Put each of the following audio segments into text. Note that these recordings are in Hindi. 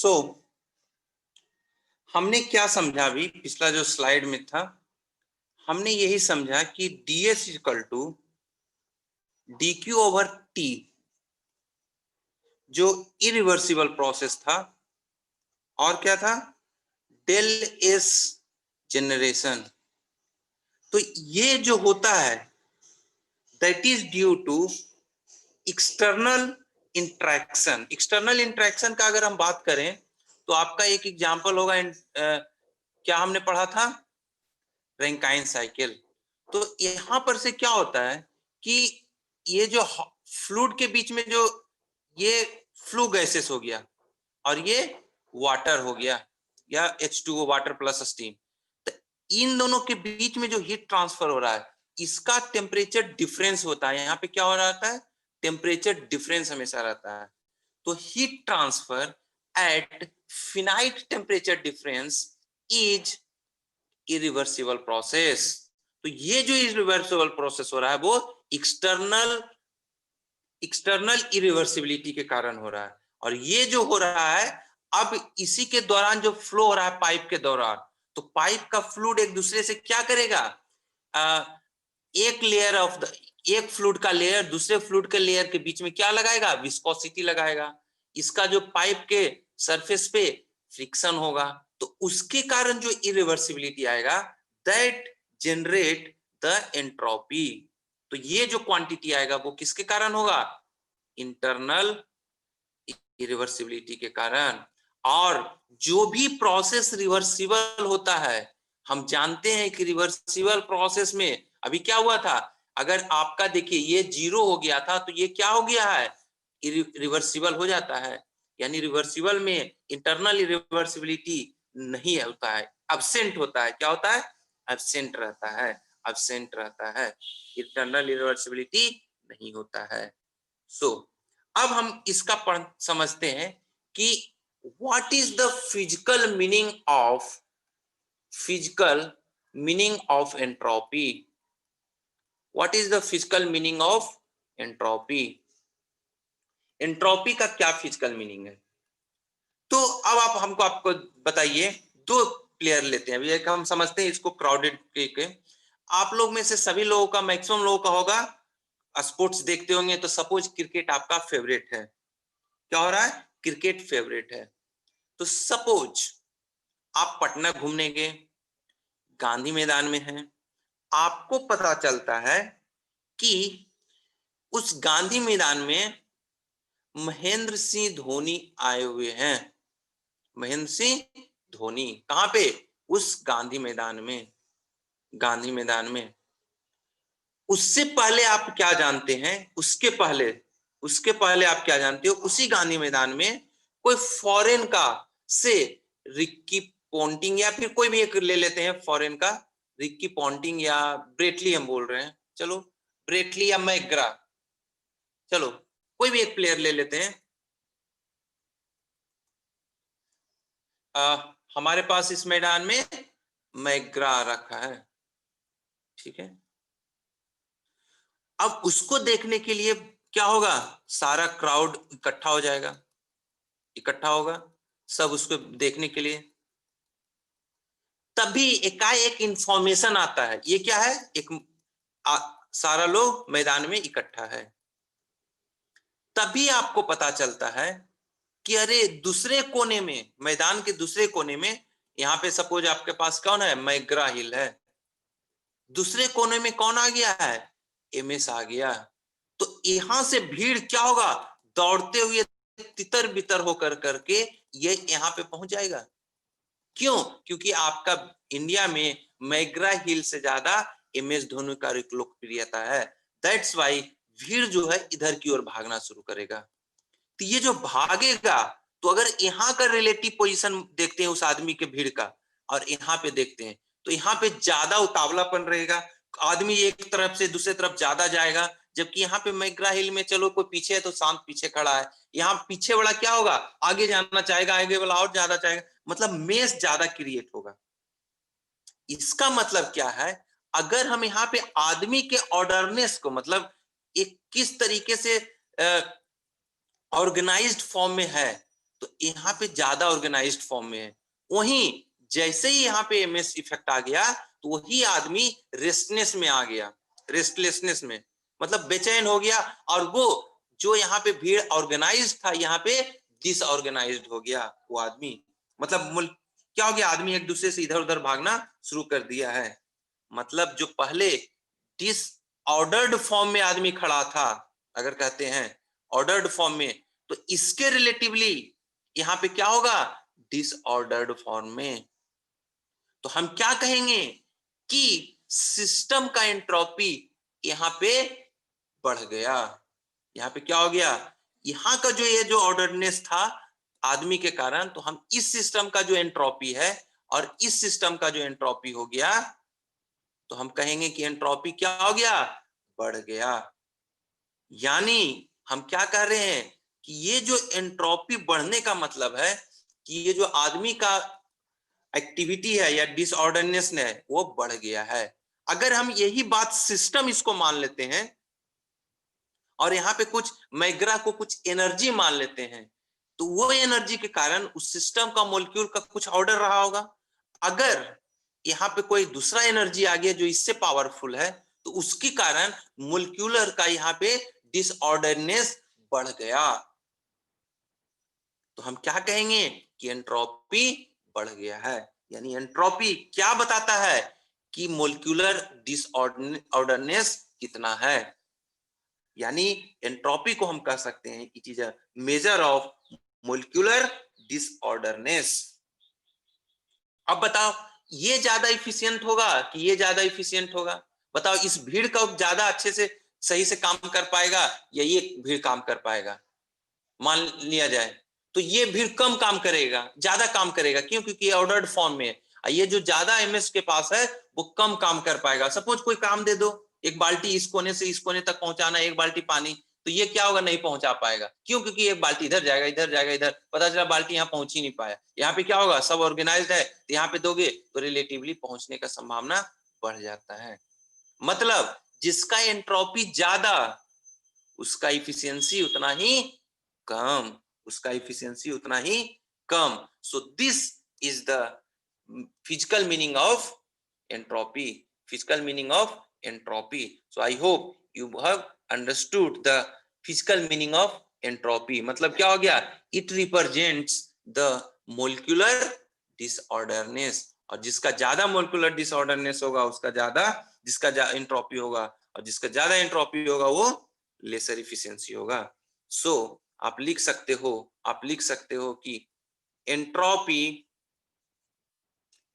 सो हमने क्या समझा अभी पिछला जो स्लाइड में था, हमने यही समझा कि ds equal to dq over t जो इरिवर्सिबल प्रोसेस था, और क्या था, डेल एस जनरेशन। तो ये जो होता है that is due to external interaction. External interaction का अगर हम बात करें तो आपका एक एग्जांपल होगा, क्या हमने पढ़ा था, रैंकाइन साइकिल। तो यहां पर से क्या होता है कि ये जो फ्लूइड के बीच में जो ये फ्लू गैसेस हो गया और ये वाटर हो गया, या H2O वाटर प्लस स्टीम, तो इन दोनों के बीच में जो हीट ट्रांसफर हो रहा है इसका टेम्परेचर डिफरेंस होता है। यहाँ पे क्या हो रहा है, टेम्परेचर डिफरेंस हमेशा रहता है। तो heat transfer at finite temperature difference is irreversible process. तो ये जो इरिवर्सिबल प्रोसेस हो रहा है वो एक्सटर्नल इरिवर्सिबिलिटी के कारण हो रहा है। और ये जो हो रहा है अब इसी के दौरान जो फ्लो हो रहा है पाइप के दौरान, तो पाइप का फ्लूइड एक दूसरे से क्या करेगा, एक लेयर ऑफ द एक फ्लूइड का लेयर दूसरे फ्लूइड के लेयर के बीच में क्या लगाएगा, विस्कोसिटी लगाएगा। इसका जो पाइप के सरफेस पे फ्रिक्शन होगा, तो उसके कारण जो इरिवर्सिबिलिटी आएगा दैट जनरेट द एंट्रोपी। तो ये जो क्वांटिटी आएगा वो किसके कारण होगा, इंटरनल इरिवर्सिबिलिटी के कारण। और जो भी प्रोसेस रिवर्सिबल होता है, हम जानते हैं कि रिवर्सिबल प्रोसेस में अभी क्या हुआ था, अगर आपका देखिए ये 0 हो गया था तो ये क्या हो गया है, रिवर्सिबल हो जाता है। यानी रिवर्सिबल में इंटरनल इरिवर्सिबिलिटी नहीं होता है, एब्सेंट होता है। क्या होता है, एब्सेंट रहता है, एब्सेंट रहता है, इंटरनल इरिवर्सिबिलिटी नहीं होता है। सो अब हम इसका समझते हैं कि what is the physical meaning of entropy. What is the physical meaning of entropy, entropy का क्या फिजिकल मीनिंग है। तो अब आप हमको आपको बताइए, दो प्लेयर लेते हैं अभी, एक हम समझते हैं इसको क्राउडेड के। आप लोग में से सभी लोगों का, मैक्सिमम लोगों का होगा, स्पोर्ट्स देखते होंगे, तो सपोज क्रिकेट आपका फेवरेट है। क्या हो रहा है, क्रिकेट फेवरेट है। तो सपोज आप पटना घूमने गए, गांधी मैदान में हैं, आपको पता चलता है कि उस गांधी मैदान में महेंद्र सिंह धोनी आए हुए हैं। महेंद्र सिंह धोनी कहां पे, उस गांधी मैदान में, गांधी मैदान में। उससे पहले आप क्या जानते हैं, उसके पहले आप क्या जानते हो, उसी गांधी मैदान में कोई फॉरेन का से रिक्की पॉन्टिंग, या फिर कोई भी एक ले लेते हैं फॉरेन का, रिक्की पॉन्टिंग या ब्रेटली हम बोल रहे हैं, चलो ब्रेटली या मैग्रा, चलो कोई भी एक प्लेयर ले लेते हैं। हमारे पास इस मैदान में मैग्रा रखा है, ठीक है। अब उसको देखने के लिए क्या होगा, सारा क्राउड इकट्ठा हो जाएगा, इकट्ठा होगा सब उसको देखने के लिए। तभी एकाएक इंफॉर्मेशन आता है, ये क्या है, सारा लोग मैदान में इकट्ठा है। तभी आपको पता चलता है कि अरे दूसरे कोने में, मैदान के दूसरे कोने में, यहाँ पे सपोज आपके पास कौन है, मैग्रा हिल है, दूसरे कोने में कौन आ गया है, एमएस आ गया। तो यहां से भीड़ क्या होगा, दौड़ते हुए तितर बितर होकर करके ये यहाँ पे पहुंच जाएगा। क्यों, क्योंकि आपका इंडिया में मैग्रा हिल से ज्यादा एमएस धोनी का लोकप्रियता है। दैट्स वाई भीड़ जो है इधर की ओर भागना शुरू करेगा। तो ये जो भागेगा, तो अगर यहाँ का रिलेटिव पोजीशन देखते हैं उस आदमी के भीड़ का, और यहाँ पे देखते हैं, तो यहाँ पे ज्यादा उतावलापन रहेगा, आदमी एक तरफ से दूसरे तरफ ज्यादा जाएगा। जबकि यहाँ पे मैग्रा हिल में चलो कोई पीछे है तो शांत पीछे खड़ा है, यहाँ पीछे वाला क्या होगा, आगे जाना चाहेगा, आगे वाला और ज्यादा चाहेगा, मतलब मेस ज्यादा क्रिएट होगा। इसका मतलब क्या है, अगर हम यहाँ पे आदमी के ऑर्डरनेस को, मतलब एक किस तरीके से ऑर्गेनाइज्ड फॉर्म में है, तो तो यहाँ पे ज्यादा ऑर्गेनाइज्ड फॉर्म में है। वहीं जैसे ही यहाँ पे एमएस इफेक्ट आ गया तो वही आदमी रेस्टनेस में आ गया, रेस्टलेसनेस में, मतलब बेचैन हो गया, और वो जो यहाँ पे भीड़ ऑर्गेनाइज था यहाँ पे डिसऑर्गेनाइज्ड हो गया वो आदमी। मतलब क्या हो गया, आदमी एक दूसरे से इधर उधर भागना शुरू कर दिया है। मतलब जो पहले डिसऑर्डर्ड फॉर्म में आदमी खड़ा था, अगर कहते हैं ऑर्डर्ड फॉर्म में, तो इसके रिलेटिवली यहाँ पे क्या होगा, डिसऑर्डर्ड फॉर्म में। तो हम क्या कहेंगे कि सिस्टम का एंट्रोपी यहाँ पे बढ़ गया। यहाँ पे क्या हो गया, यहाँ का जो ये जो ऑर्डरनेस था आदमी के कारण, तो हम इस सिस्टम का जो एंट्रोपी है और इस सिस्टम का जो एंट्रोपी हो गया, तो हम कहेंगे कि एंट्रोपी क्या हो गया, बढ़ गया। यानी हम क्या कह रहे हैं कि ये जो एंट्रोपी बढ़ने का मतलब है कि ये जो आदमी का एक्टिविटी है या डिसऑर्डरनेस है वो बढ़ गया है। अगर हम यही बात सिस्टम इसको मान लेते हैं और यहाँ पे कुछ मैग्रा को कुछ एनर्जी मान लेते हैं, तो वो एनर्जी के कारण उस सिस्टम का मॉलिक्यूल का कुछ ऑर्डर रहा होगा। अगर यहाँ पे कोई दूसरा एनर्जी आ गया जो इससे पावरफुल है, तो उसके कारण मॉलिक्यूलर का यहाँ पे डिसऑर्डरनेस बढ़ गया। तो हम क्या कहेंगे कि एंट्रोपी बढ़ गया है। यानी एंट्रोपी क्या बताता है कि मॉलिक्यूलर डिसऑर्डरनेस कितना है। यानी एंट्रोपी को हम कह सकते हैं it is a measure of molecular disorderness. अब बताओ ये ज्यादा इफिशियंट होगा कि ये ज्यादा इफिशियंट होगा? बताओ इस भीड़ का ज्यादा अच्छे से सही से काम कर पाएगा या ये भीड़ काम कर पाएगा? मान लिया जाए तो ये भीड़ कम काम करेगा, ज्यादा काम करेगा। क्यों? क्योंकि ऑर्डर्ड फॉर्म में है। ये जो ज्यादा एमएस के पास है वो कम काम कर पाएगा। सपोज कोई काम दे दो, एक बाल्टी इस कोने से इस कोने तक पहुंचाना, एक बाल्टी पानी, तो ये क्या होगा, नहीं पहुंचा पाएगा। क्यों? क्योंकि एक बाल्टी इधर जाएगा, इधर जाएगा, इधर, पता चला बाल्टी यहाँ पहुंच ही नहीं पाया। यहाँ पे क्या होगा, सब ऑर्गेनाइज्ड है, तो यहाँ पे दोगे तो रिलेटिवली पहुंचने का संभावना बढ़ जाता है। मतलब जिसका एंट्रोपी ज्यादा उसका इफिशियंसी उतना ही कम, उसका इफिशियंसी उतना ही कम। So this is the physical meaning of entropy, physical meaning of entropy. So I hope you have understood the physical meaning of entropy. मतलब क्या हो गया, it represents the molecular disorderness, और जिसका ज्यादा मोलिकुलर डिसऑर्डरनेस होगा उसका ज्यादा, जिसका एंट्रोपी होगा, और जिसका ज्यादा एंट्रोपी होगा वो लेसर इफिशियंसी होगा। सो आप लिख सकते हो, आप लिख सकते हो कि entropy,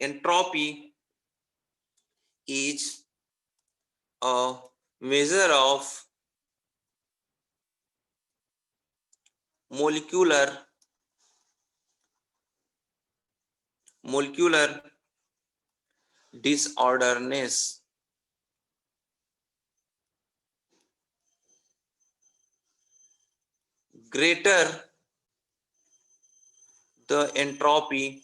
entropy is a measure of molecular disorderness greater the entropy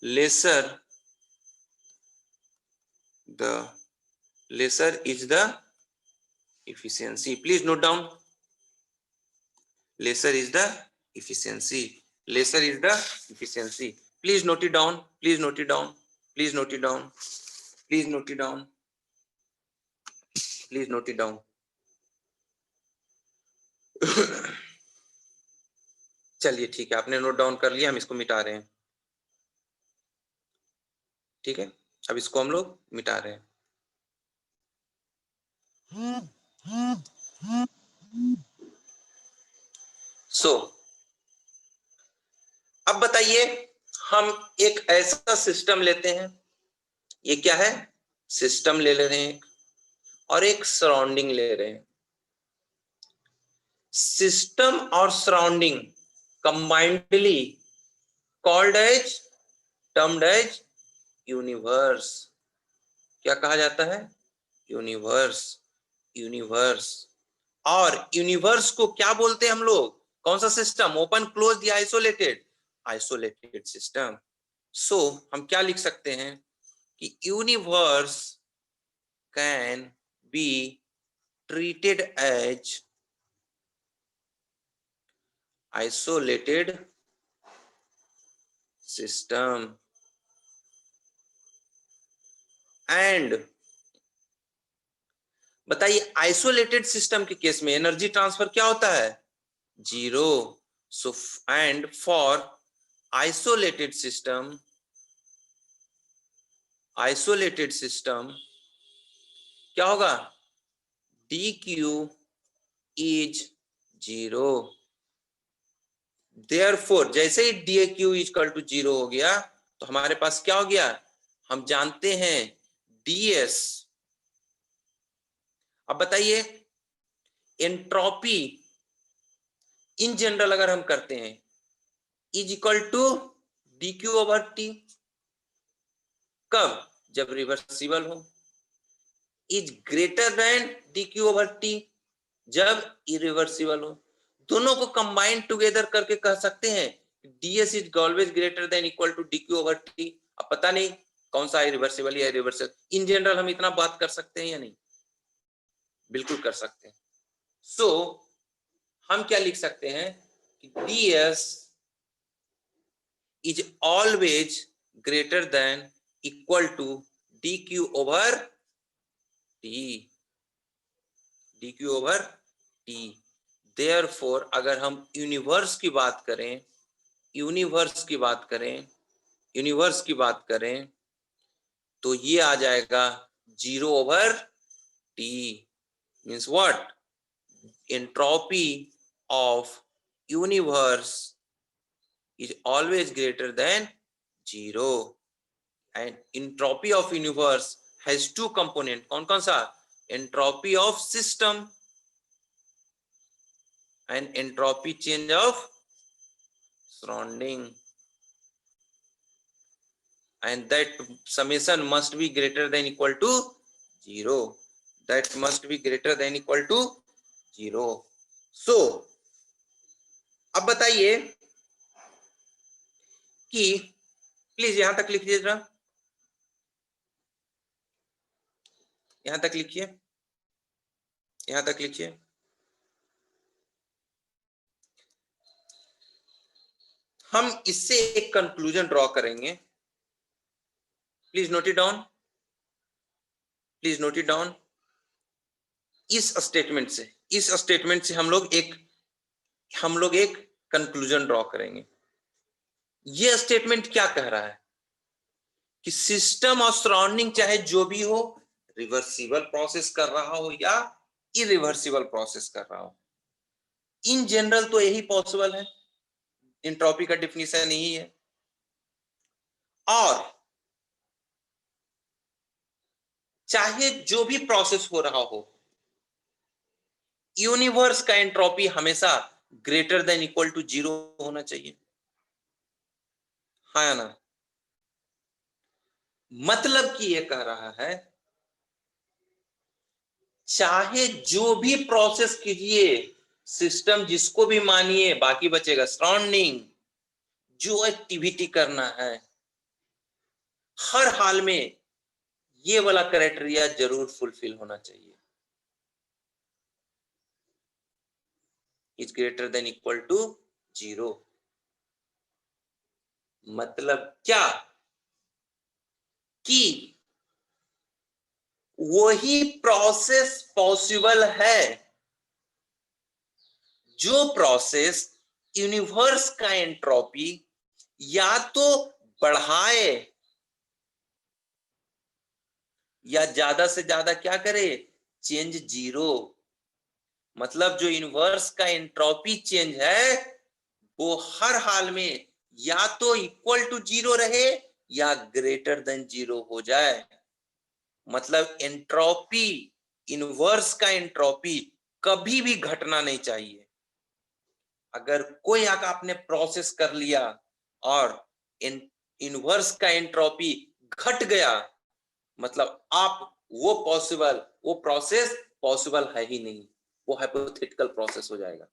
lesser is the efficiency. Please note down, lesser is the efficiency, lesser is the efficiency. Please note it down, please note it down, please note it down, please note it down, please note it down. चलिए ठीक है, आपने नोट डाउन कर लिया, हम इसको मिटा रहे हैं। ठीक है, अब इसको हम लोग मिटा रहे हैं। सो अब बताइए, हम एक ऐसा सिस्टम लेते हैं, ये क्या है, सिस्टम ले रहे हैं और एक सराउंडिंग ले रहे हैं। सिस्टम और surrounding combinedly called as, termed as universe. क्या कहा जाता है, यूनिवर्स, यूनिवर्स। और यूनिवर्स को क्या बोलते हैं हम लोग, कौन सा सिस्टम, ओपन क्लोज या आइसोलेटेड, आइसोलेटेड सिस्टम। सो हम क्या लिख सकते हैं कि universe can B treated as isolated system and, बताइए आइसोलेटेड सिस्टम के केस में एनर्जी ट्रांसफर क्या होता है? Zero. So and for isolated system क्या होगा? dq is zero. देयरफॉर जैसे ही dq इक्वल टू जीरो हो गया तो हमारे पास क्या हो गया? हम जानते हैं ds. अब बताइए एंट्रोपी इन जनरल अगर हम करते हैं is equal to dq over t. कब? जब रिवर्सिबल हो. Is greater than dq over t जब इरिवर्सिबल हो. दोनों को कंबाइन टुगेदर करके कह सकते हैं ds is always greater than equal to dq over t. अब पता नहीं कौन सा इरिवर्सिबल या इरिवर्सिबल, इन जनरल हम इतना बात कर सकते हैं या नहीं? बिल्कुल कर सकते हैं. सो हम क्या लिख सकते हैं कि ds is always greater than equal to dq over t. dq over t. Therefore अगर हम यूनिवर्स की बात करें तो ये आ जाएगा zero over t. Means what? Entropy of universe is always greater than zero. And entropy of universe has two component. कौन सा? Entropy of system and entropy change of surrounding, and that summation must be greater than equal to zero. So अब बताइए कि प्लीज यहां तक लिख दीजिएगा, यहां तक लिखिए. हम इससे एक कंक्लूजन ड्रॉ करेंगे. Please note it down. इस स्टेटमेंट से हम लोग एक कंक्लूजन ड्रॉ करेंगे. ये स्टेटमेंट क्या कह रहा है कि सिस्टम और सराउंडिंग चाहे जो भी हो, रिवर्सिबल प्रोसेस कर रहा हो या इरिवर्सिबल प्रोसेस कर रहा हो, इन जनरल तो यही पॉसिबल है. एंट्रोपी का डेफिनेशन यही है. और चाहे जो भी प्रोसेस हो रहा हो, यूनिवर्स का एंट्रोपी हमेशा greater than equal to zero होना चाहिए. हाँ या ना? मतलब कि ये कह रहा है चाहे जो भी प्रोसेस कीजिए, सिस्टम जिसको भी मानिए, बाकी बचेगा सराउंडिंग, जो एक्टिविटी करना है, हर हाल में ये वाला क्राइटेरिया जरूर फुलफिल होना चाहिए. Is greater than equal to zero. मतलब क्या कि वही प्रोसेस पॉसिबल है जो प्रोसेस यूनिवर्स का एंट्रोपी या तो बढ़ाए या ज्यादा से ज्यादा क्या करे, चेंज जीरो. मतलब जो यूनिवर्स का एंट्रोपी चेंज है वो हर हाल में या तो इक्वल टू जीरो रहे या ग्रेटर देन जीरो हो जाए. मतलब एंट्रोपी, यूनिवर्स का एंट्रोपी कभी भी घटना नहीं चाहिए. अगर कोई आकर आपने प्रोसेस कर लिया और यूनिवर्स का एंट्रोपी घट गया, मतलब आप वो प्रोसेस पॉसिबल है ही नहीं, वो हाइपोथेटिकल प्रोसेस हो जाएगा.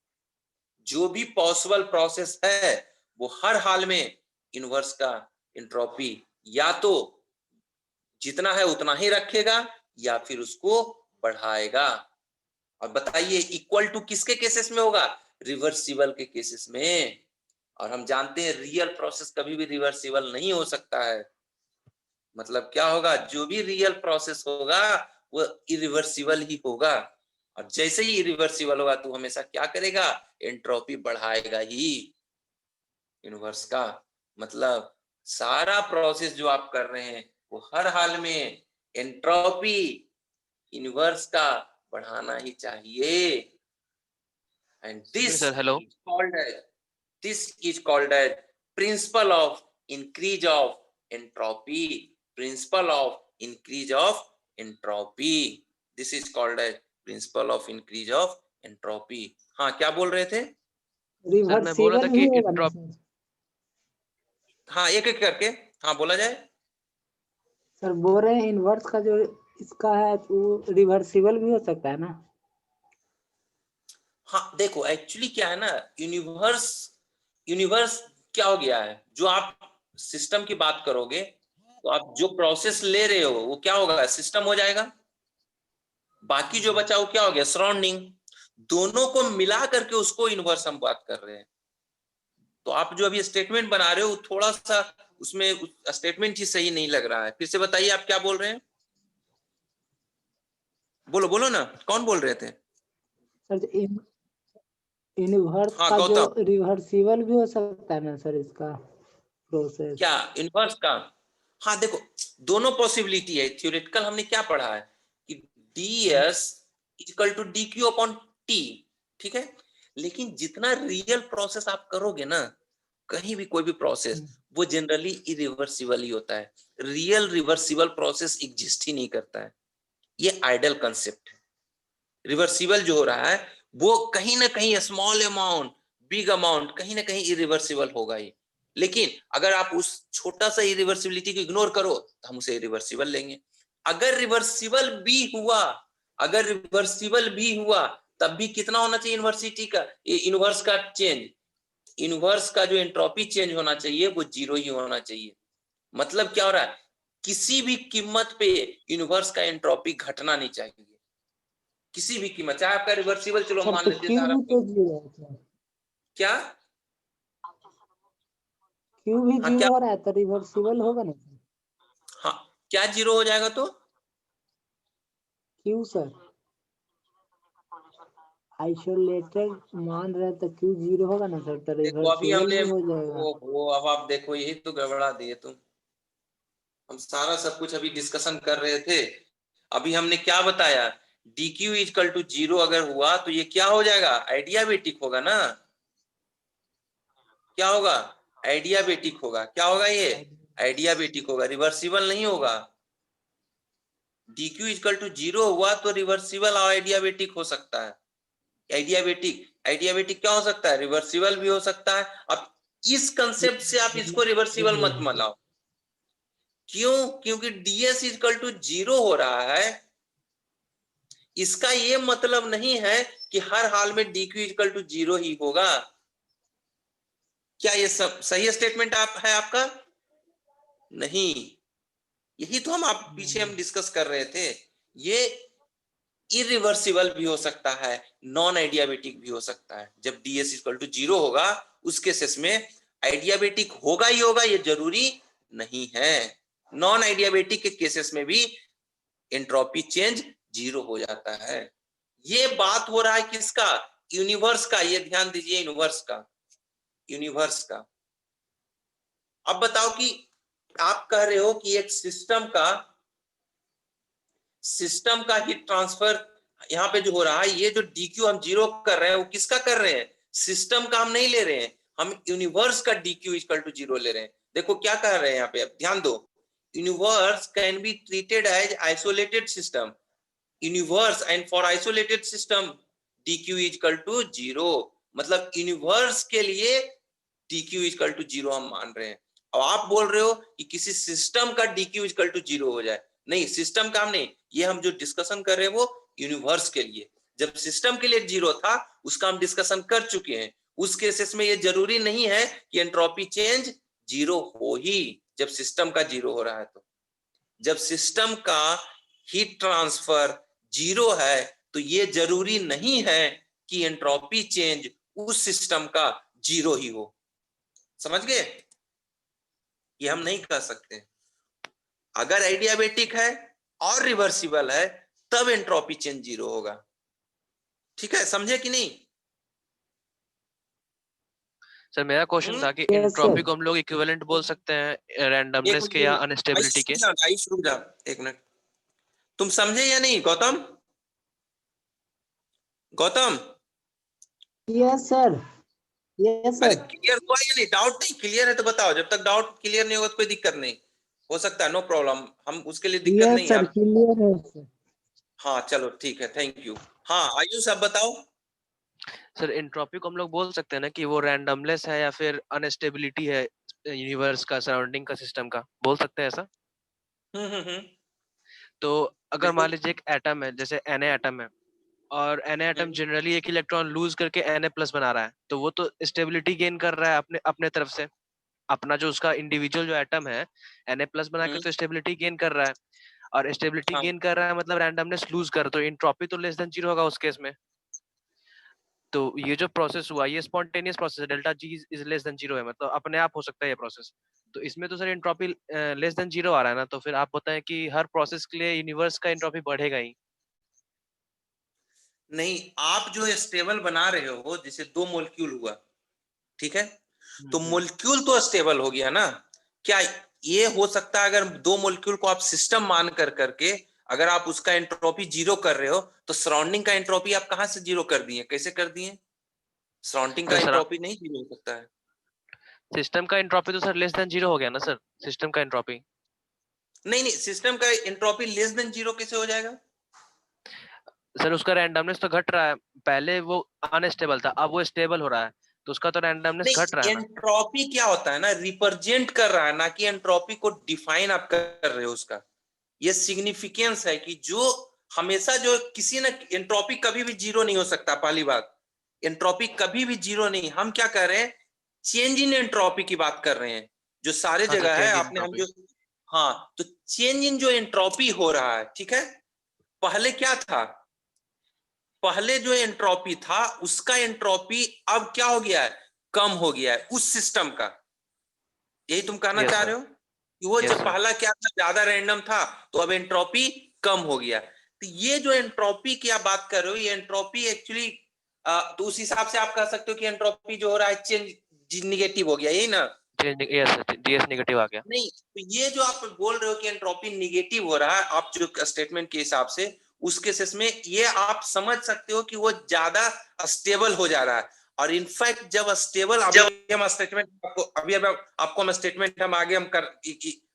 जो भी पॉसिबल प्रोसेस है वो हर हाल में यूनिवर्स का एंट्रोपी या तो जितना है उतना ही रखेगा या फिर उसको बढ़ाएगा. और बताइए इक्वल टू किसके केसेस में होगा? रिवर्सिबल के केसेस में, और हम जानते हैं रियल प्रोसेस कभी भी रिवर्सिबल नहीं हो सकता है। मतलब क्या होगा, जो भी रियल प्रोसेस होगा वो इरिवर्सिबल ही होगा, और जैसे ही इरिवर्सिबल होगा तो हमेशा क्या करेगा, एंट्रोपी बढ़ाएगा ही यूनिवर्स का। मतलब सारा प्रोसेस जो आप कर रहे हैं वो हर हाल में एंट्रोपी यूनिवर्स का बढ़ाना ही चाहिए। And this sir hello. Is called as this is called as principle of increase of entropy, principle of increase of entropy, this is called as principle of increase of entropy। हाँ, क्या बोल रहे थे? सर मैं बोल रहा था रिवर्सिबल कि भी होगा ना इंट्रोप सर? हाँ, एक एक करके हाँ बोला जाए। सर बोल रहे हैं इनवर्स का जो इसका है वो रिवर्सिबल भी हो सकता है ना? हाँ देखो, एक्चुअली क्या है ना, यूनिवर्स यूनिवर्स क्या हो गया है, जो आप सिस्टम की बात करोगे तो आप जो प्रोसेस ले रहे हो वो क्या होगा, सिस्टम हो जाएगा। बाकी जो बचा वो क्या हो गया, सराउंडिंग। दोनों को मिला करके उसको यूनिवर्स हम बात कर रहे हैं। तो आप जो अभी स्टेटमेंट बना रहे हो थोड़ा सा उसमें स्टेटमेंट ही सही नहीं लग रहा है, फिर से बताइए आप क्या बोल रहे हैं। बोलो बोलो ना, कौन बोल रहे थे? सर यूनिवर्स हाँ का जो गौतम। रिवर्सिबल भी हो सकता है ना सर इसका प्रोसेस? क्या यूनिवर्स का? हाँ देखो, दोनों पॉसिबिलिटी है। थ्योरेटिकल हमने क्या पढ़ा है कि ds equal to D Q upon T, ठीक है। लेकिन जितना रियल प्रोसेस आप करोगे ना, कहीं भी कोई भी प्रोसेस, वो जनरली इरिवर्सिबल ही होता है। रियल रिवर्सिबल प्रोसेस एग्जिस्ट ही नहीं करता है, ये आइडल कंसेप्ट है। रिवर्सिबल जो हो रहा है वो कहीं ना कहीं स्मॉल अमाउंट, बिग अमाउंट, कहीं ना कहीं इरिवर्सिबल होगा ही। लेकिन अगर आप उस छोटा सा इरिवर्सिबिलिटी को इग्नोर करो तो हम उसे इरिवर्सिबल लेंगे। अगर रिवर्सिबल भी हुआ, अगर रिवर्सिबल भी हुआ तब भी कितना होना चाहिए यूनिवर्सिटी का, यूनिवर्स का चेंज, यूनिवर्स का जो एंट्रोपी चेंज होना चाहिए वो जीरो ही होना चाहिए। मतलब क्या हो रहा है, किसी भी कीमत पे यूनिवर्स का एंट्रोपी घटना नहीं चाहिए, किसी भी कीमत, चाहे आपका रिवर्सिबल, चलो सर मान तो लेते हैं क्यू सारा भी तो जीरो है सर, क्या। क्यू भी हाँ क्या, जीरो हो रहा है तो रिवर्सिबल होगा ना सर? हाँ क्या जीरो हो जाएगा तो? क्यू सर आइसोलेटेड मान रहे तो क्यू जीरो होगा ना सर, तो देखो अभी रिवर्सिबल हमने भी हो जाएगा। वो अब आप देखो यही तो गड़बड़ा दिए तुम। हम सारा सब कुछ अभी डिस्कशन कर रहे थे, अभी हमने क्या बताया, D Q is equal to zero अगर हुआ तो ये क्या हो जाएगा, आइडियाबेटिक होगा ना। क्या होगा, आइडियाबेटिक होगा। क्या होगा ये, आइडियाबेटिक होगा, रिवर्सिबल नहीं होगा। D Q is equal to zero हुआ तो रिवर्सिबल और आइडियाबेटिक हो सकता है। आइडियाबेटिक, आइडियाबेटिक क्या हो सकता है, रिवर्सिबल भी हो सकता है। अब इस कंसेप्ट से आप इसको रिवर्सिबल मत मनाओ। क्यों? क्योंकि ds इजकल टू जीरो हो रहा है, इसका ये मतलब नहीं है कि हर हाल में dq इजकल टू जीरो ही होगा। क्या ये सब सही स्टेटमेंट है आपका? नहीं, यही तो आप पीछे हम डिस्कस कर रहे थे। ये इरिवर्सिबल भी हो सकता है, नॉन आइडियाबेटिक भी हो सकता है। जब ds इक्वल टू जीरो होगा उस केसेस में आइडियाबेटिक होगा ही होगा, ये जरूरी नहीं है। नॉन आइडियाबेटिक के केसेस में भी एंट्रोपी चेंज जीरो हो जाता है। ये बात हो रहा है किसका, यूनिवर्स का। ये ध्यान दीजिए, यूनिवर्स का, यूनिवर्स का। अब बताओ कि आप कह रहे हो कि एक सिस्टम का हीट ट्रांसफर यहाँ पे जो हो रहा है, ये जो dq हम जीरो कर रहे हैं वो किसका कर रहे हैं, सिस्टम का हम नहीं ले रहे हैं, हम यूनिवर्स का dq इक्वल टू जीरो ले रहे हैं। देखो क्या कह रहे हैं यहाँ पे, अब ध्यान दो, universe can be treated as isolated system, universe and for isolated system dq equal to zero. मतलब यूनिवर्स के लिए dq इक्वल टू जीरो हम मान रहे हैं। अब आप बोल रहे हो कि किसी सिस्टम का dq इक्वल टू जीरो हो जाए, नहीं, सिस्टम का हम नहीं, ये हम जो डिस्कशन कर रहे हैं वो यूनिवर्स के लिए। जब सिस्टम के लिए जीरो था उसका हम डिस्कशन कर चुके हैं। उस केसेस में ये जरूरी नहीं है कि एंट्रोपी चेंज जीरो हो ही जब सिस्टम का जीरो हो रहा है। तो जब सिस्टम का हीट ट्रांसफर जीरो है तो ये जरूरी नहीं है कि एंट्रोपी चेंज उस सिस्टम का जीरो ही हो। समझ गए? ये हम नहीं कर सकते। अगर एडियाबेटिक है और रिवर्सिबल है तब एंट्रोपी चेंज जीरो होगा। ठीक है, समझे कि नहीं? सर मेरा क्वेश्चन था कि Yes, एंट्रोपी sir. को हम लोग इक्विवेलेंट बोल सकते हैं रैंडमनेस के या अनस्टेबिलिटी के? आयुष रुक जा एक मिनट। तुम समझे या नहीं Gautam? Gautam Yes, sir. Yes, अरे sir. क्लियर हुआ या नहीं? डाउट नहीं क्लियर है तो बताओ। जब तक डाउट क्लियर नहीं होगा तो कोई दिक्कत नहीं। हो सकता है, नो प्रॉब्लम, हम उसके लिए दिक्कत Yes, नहीं है sir. आप। Clear है sir. हाँ चलो ठीक है, थैंक यू। हाँ आयुष आप बताओ। सर एंट्रोपी को हम लोग बोल सकते हैं ना कि वो रैंडमनेस है या फिर अनस्टेबिलिटी है यूनिवर्स का, सराउंडिंग का, सिस्टम का, बोल सकते हैं ऐसा? हम्म। तो अगर मान बिल्कुल। लीजिए एक एटम है, जैसे Na एटम है, और Na एटम हम्म जनरली एक इलेक्ट्रॉन लूज करके Na प्लस बना रहा है, तो वो तो स्टेबिलिटी गेन कर रहा है अपने अपने तरफ से। अपना जो उसका इंडिविजुअल जो एटम है Na प्लस बना के हम्म, तो स्टेबिलिटी गेन कर रहा है, और स्टेबिलिटी हाँ गेन कर रहा है मतलब रैंडमनेस लूज कर, तो एंट्रोपी तो लेस देन जीरो होगा उस केस में। तो ये जो प्रोसेस हुआ ये स्पॉन्टेनियस प्रोसेस है, delta G is less than zero है, मतलब अपने आप हो सकता है ये प्रोसेस। तो इसमें तो sir entropy less than zero आ रहा है ना, तो फिर आप बताएं कि हर प्रोसेस के लिए यूनिवर्स का एंट्रोपी बढ़ेगा ही? नहीं, आप जो स्टेबल बना रहे हो, जैसे दो मोलिक्यूल हुआ, ठीक है, तो मोलिक्यूल तो स्टेबल हो गया ना। क्या ये हो सकता है अगर दो मोलिक्यूल को आप सिस्टम मान कर करके अगर आप उसका एंट्रोपी जीरो कर रहे हो तो सराउंडिंग का एंट्रोपी आप कहां से जीरो कर दिए? कैसे कर दिए? सराउंडिंग का तो सर एंट्रोपी नहीं जीरो हो सकता है। सिस्टम का एंट्रोपी तो सर लेस देन जीरो हो गया ना सर, सिस्टम का एंट्रोपी। नहीं नहीं, सिस्टम का एंट्रोपी लेस देन जीरो कैसे हो जाएगा? सर उसका रैंडमनेस तो घट रहा है, पहले वो अनस्टेबल था अब वो स्टेबल हो रहा है, तो उसका तो रैंडमनेस घट रहा नहीं, है ना। एंट्रोपी क्या होता है ना, रिप्रेजेंट कर रहा है ना, कि एंट्रोपी को डिफाइन आप कर रहे हो। उसका ये सिग्निफिकेंस है कि जो हमेशा जो किसी ना, एंट्रोपी कभी भी जीरो नहीं हो सकता। पहली बात, एंट्रोपी कभी भी जीरो नहीं। हम क्या कर रहे हैं, चेंज इन एंट्रोपी की बात कर रहे हैं, जो सारे हाँ सर, जगह है चेंज इन आपने हम एंट्रोपी। जो। हाँ, तो चेंज इन जो एंट्रोपी हो रहा है, ठीक है, पहले क्या था? पहले जो एंट्रोपी था उसका एंट्रोपी अब क्या हो गया है? कम हो गया है उस सिस्टम का। यही तुम कहना यस चाह सर। रहे हो कि वो यस जब सर। पहला क्या था, ज्यादा रैंडम था, तो अब एंट्रोपी कम हो गया। तो ये जो एंट्रोपी की आप बात कर रहे हो, ये एंट्रोपी एक्चुअली, तो उस हिसाब से आप कह सकते हो कि एंट्रोपी जो हो रहा है चेंज निगेटिव हो गया, यही ना? Change, yes sir, DS negative आ गया। नहीं, तो ये जो आप बोल रहे हो कि एंट्रोपी निगेटिव हो रहा है, आप जो स्टेटमेंट के हिसाब से, उस केसेस में ये आप समझ सकते हो कि वो ज्यादा स्टेबल हो जा रहा है। और इनफैक्ट जब स्टेबल, अभी हम स्टेटमेंट आपको, अभी आपको हम स्टेटमेंट हम आगे हम कर,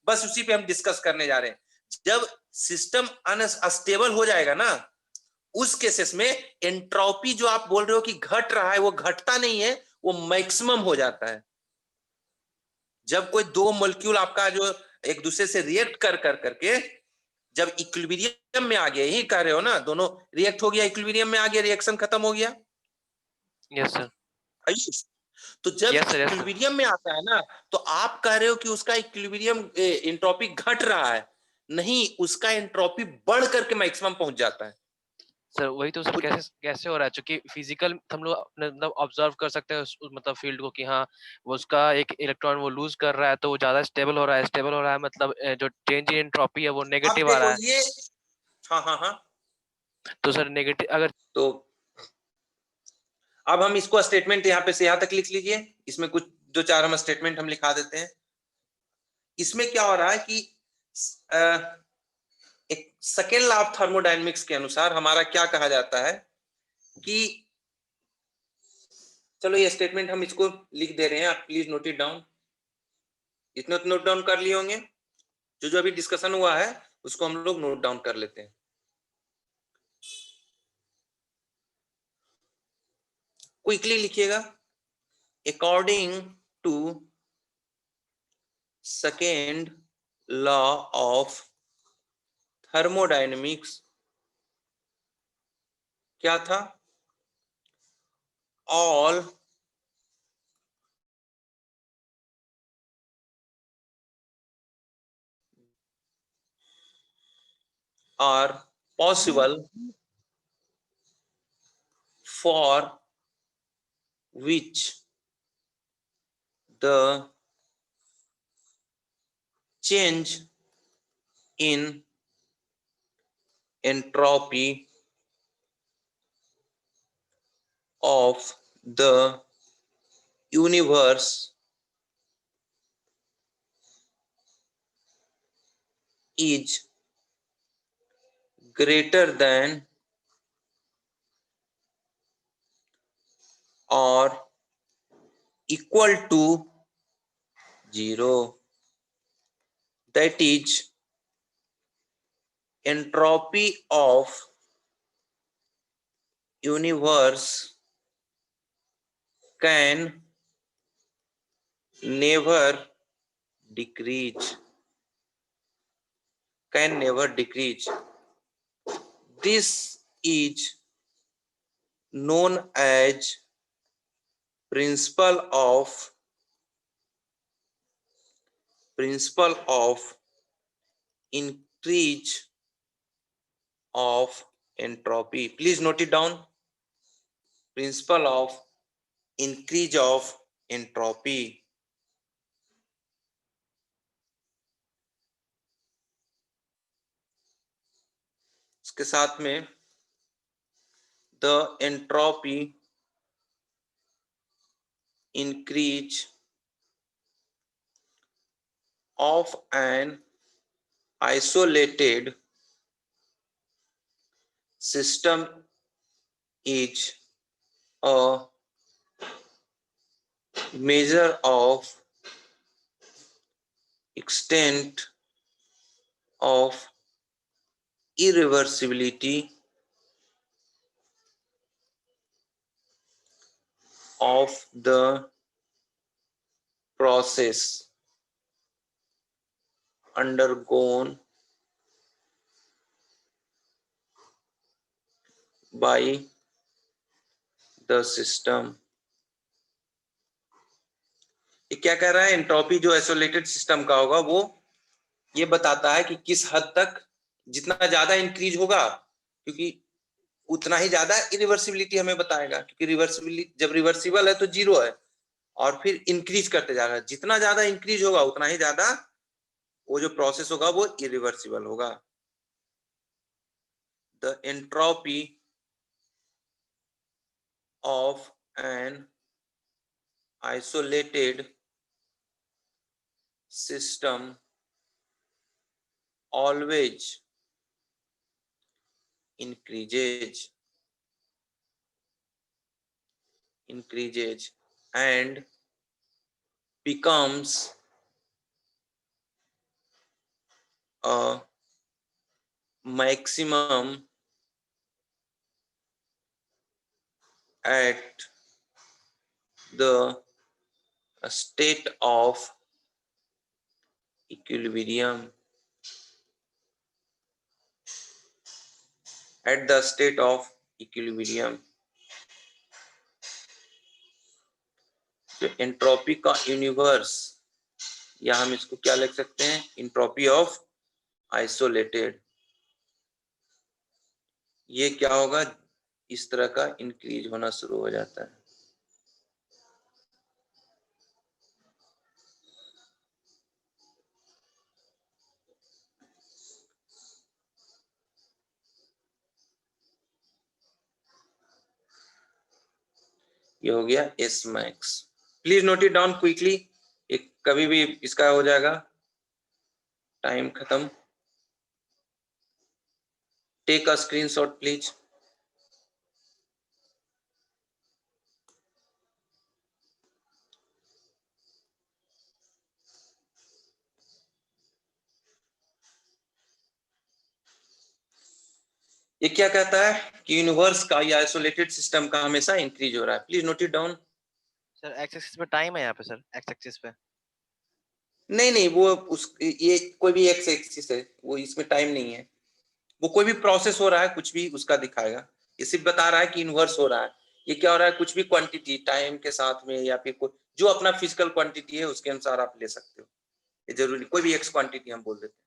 बस उसी पे हम डिस्कस करने जा रहे हैं। जब सिस्टम अनस्टेबल हो जाएगा ना, उस केसेस में एंट्रोपी जो आप बोल रहे हो कि घट रहा है, वो घटता नहीं है, वो मैक्सिमम हो जाता है। जब कोई दो मॉलिक्यूल आपका जो एक दूसरे से रिएक्ट कर कर करके जब इक्विलिब्रियम में आ गया, यही कह रहे हो ना, दोनों रिएक्ट हो गया, इक्विलिब्रियम में आ गया, रिएक्शन खत्म हो गया। Yes sir. आयुष, तो जब yes sir. Yes sir. Equilibrium में आता है ना, तो आप कह रहे हो कि उसका इक्विलिब्रियम एंट्रोपी घट रहा है। नहीं, उसका एंट्रोपी बढ़ करके मैक्सिमम पहुंच जाता है। सर वही तो सर, कैसे कैसे हो रहा है, क्योंकि फिजिकल हम लोग मतलब ऑब्जर्व कर सकते हैं मतलब फील्ड को कि हाँ वो उसका एक इलेक्ट्रॉन वो लूज कर रहा है तो वो ज्यादा स्टेबल हो रहा है, स्टेबल हो रहा है मतलब जो चेंज इन एंट्रोपी है वो अब नेगेटिव आ देखो रहा है। ये, हाँ हाँ हाँ, तो सर नेगेटिव अगर, तो अब हम इसको स्टेटमेंट यहाँ पे से यहाँ तक लिख लीजिए। इसमें कुछ दो चार हम स्टेटमेंट हम लिखा देते हैं। इसमें क्या हो रहा है कि एक सेकेंड लॉ ऑफ थर्मोडायनेमिक्स के अनुसार हमारा क्या कहा जाता है कि, चलो ये स्टेटमेंट हम इसको लिख दे रहे हैं, आप प्लीज नोट इट डाउन। इतने तो नोट डाउन कर लिए होंगे, जो जो अभी डिस्कशन हुआ है उसको हम लोग नोट डाउन कर लेते हैं। क्विकली लिखिएगा। According to second law of thermodynamics, क्या था? All are possible for which the change in entropy of the universe is greater than or equal to 0. That is, entropy of universe can never decrease. Can never decrease. This is known as principle of increase of entropy. Please note it down. Principle of increase of entropy. इसके साथ में the entropy increase of an isolated system is a measure of extent of irreversibility of the process undergone by the system. ये क्या कह रहा है? एंट्रोपी जो आइसोलेटेड सिस्टम का होगा वो ये बताता है कि किस हद तक जितना ज्यादा इंक्रीज होगा, क्योंकि उतना ही ज्यादा इरिवर्सिबिलिटी हमें बताएगा, क्योंकि रिवर्सिबिलिटी जब रिवर्सिबल है तो 0 है और फिर इंक्रीज करते जा रहा है। जितना ज्यादा इंक्रीज होगा उतना ही ज्यादा वो जो प्रोसेस होगा वो इरिवर्सिबल होगा। The entropy of an isolated system always increases and becomes a maximum at the state of equilibrium. At the state of equilibrium. जो एंट्रोपी का यूनिवर्स, या हम इसको क्या लिख सकते हैं? Entropy of isolated. ये क्या होगा? इस तरह का इंक्रीज होना शुरू हो जाता है। ये हो गया S max. Please note it down quickly, एक कभी भी इसका हो जाएगा टाइम खत्म। Take a screenshot please. ये क्या कहता है कि यूनिवर्स का या आइसोलेटेड सिस्टम का हमेशा इंक्रीज हो रहा है। Please note it down. Sir x axis पे टाइम है यहाँ पे सर, एक्स एक्सिस पे नहीं वो उस ये कोई भी एक्स एक्सिस है, वो इसमें टाइम नहीं है। वो कोई भी प्रोसेस हो रहा है कुछ भी उसका दिखाएगा। ये सिर्फ बता रहा है कि इन्वर्स हो रहा है। ये क्या हो रहा है? कुछ भी क्वांटिटी टाइम के साथ में या फिर कोई जो अपना फिजिकल क्वांटिटी है उसके अनुसार आप ले सकते हो। ये जरूरी कोई भी एक्स क्वांटिटी हम बोल देते हैं।